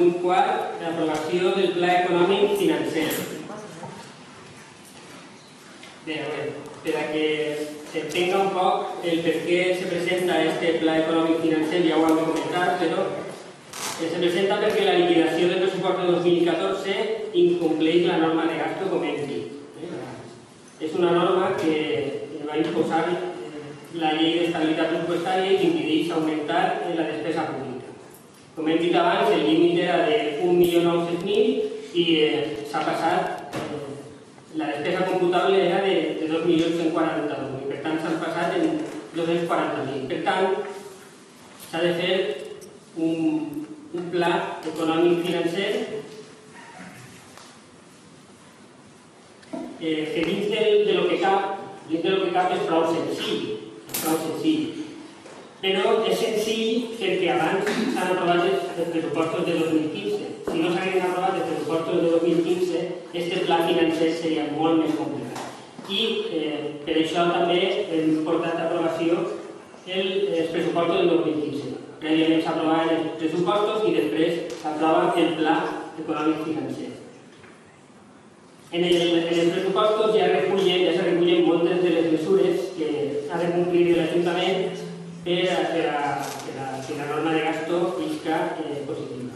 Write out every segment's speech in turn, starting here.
punt quart, l'aprovació del Pla Econòmic Financer. Bé, per a que s'entenga un poc el per què se presenta este Pla Econòmic Financer, ja ho hem comentat, però se presenta perquè la liquidació del pressupost de 2014 incompleix la norma de gasto, com hem dit. És una norma que va imposar la llei d'estabilitat pressupostària i que impedeix augmentar la despesa pública. Com hem dit abans, el límit era de 1.900.000 i s'ha passat, la despesa computable era de 2.142.000, per tant s'han passat en 240.000. Per tant, s'ha de fer un pla econòmic financer que dins de lo que cap és prou senzill. Però és senzill perquè abans s'han aprovat els pressupostos de 2015. Si no s'haguessin aprovat els pressupostos de 2015, aquest pla financer seria molt més complicat. I per això també hem portat a aprovació els pressupostos del 2015. Prèviament s'aprovaven els pressupostos i després s'aprova el pla econòmic financer. En els pressupostos ja se recullen moltes de les mesures que ha de complir l'Ajuntament per a que la norma de gasto isca positiva.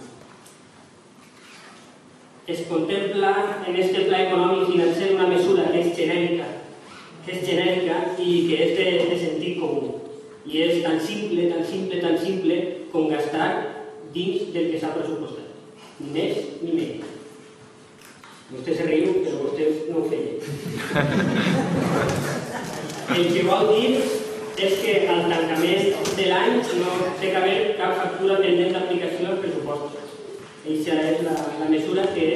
Es contempla en este pla econòmic financer una mesura que és genèrica i que és de sentit comú. I és tan simple com gastar dins del que s'ha pressupostat. Ni més ni menys. Vostè se riu, però vostè no ho feia. El que vol dir és que al tancament de l'any no té que haver cap factura pendent d'aplicació als pressupostos. Aquesta és la mesura que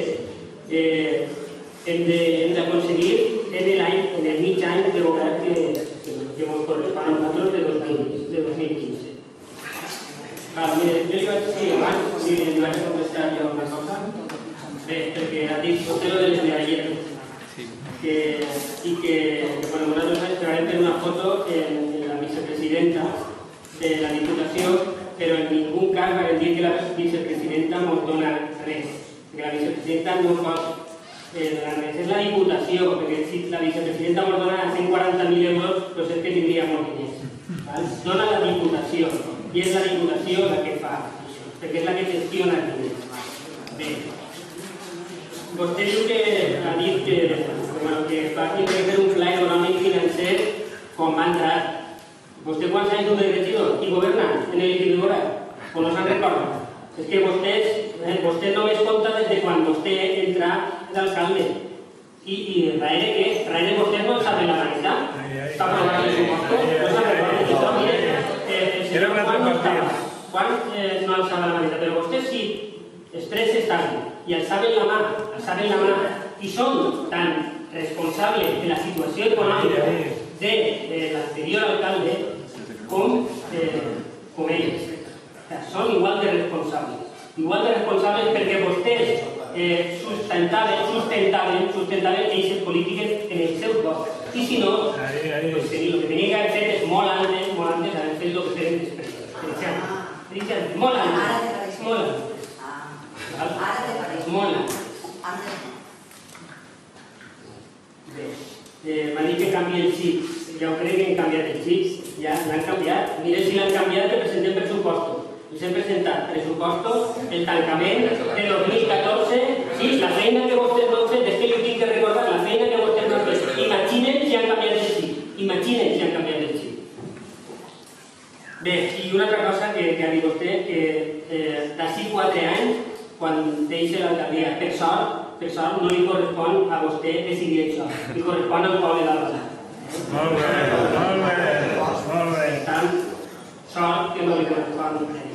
hem d'aconseguir en el mig any de govern que ens correspon a nosaltres de 2015. Mire, jo li vaig dir abans, li vaig contestar jo una cosa, perquè ha dit vostè lo de les medalletes. I que nosaltres treballem per una foto en la vicepresidenta de la Diputació, però en ningú cas va dir que la vicepresidenta ens dona res, que la vicepresidenta no pot donar res. És la Diputació, perquè si la vicepresidenta ens dona 140.000 euros, doncs és que tindria molt diners. Dona la Diputació, i és la Diputació la que fa això, perquè és la que gestiona els diners. Bé, vostè diu que ha dit que va fer un pla econòmic financer quan va entrar. ¿Vostè quants anys de regidor i governant en el govern? O no se'n recorda? És que vostè només compta des de quan vostè entra d'alcalde. I darrere què? Darrere vostè no saben la meitat? Està aprovant el pressupost? No se'n recorda d'això? Mire, quan no alçava la meitat, però vostè sí, els tres estan i alçaven la mà i són tan responsables de la situació econòmica de l'anterior alcalde com ells. Són igual de responsables perquè vostès sustentaven aquestes polítiques en els seus llocs. I si no, el que tenia que haver fet és molt antes haver fet el que feren després. Molt antes. M'ha dit que canvi el xip. Ja ho crec que han canviat el xip. Ja l'han canviat. Mire si l'han canviat que presentem pressupostos. Els hem presentat pressupostos, el tancament de 2014. Sí, la feina que vostès no han fet, és que li tinc que recordar, la feina que vostès no han fet. Imaginen si han canviat el xip. Bé, i una altra cosa que ha dit vostè, que d'ací 4 anys, quan deixa l'alcaldia, per sort no li correspon a vostè decidir això, li correspon al poble d'Albala. Molt bé. Per tant, sort que no li correspon a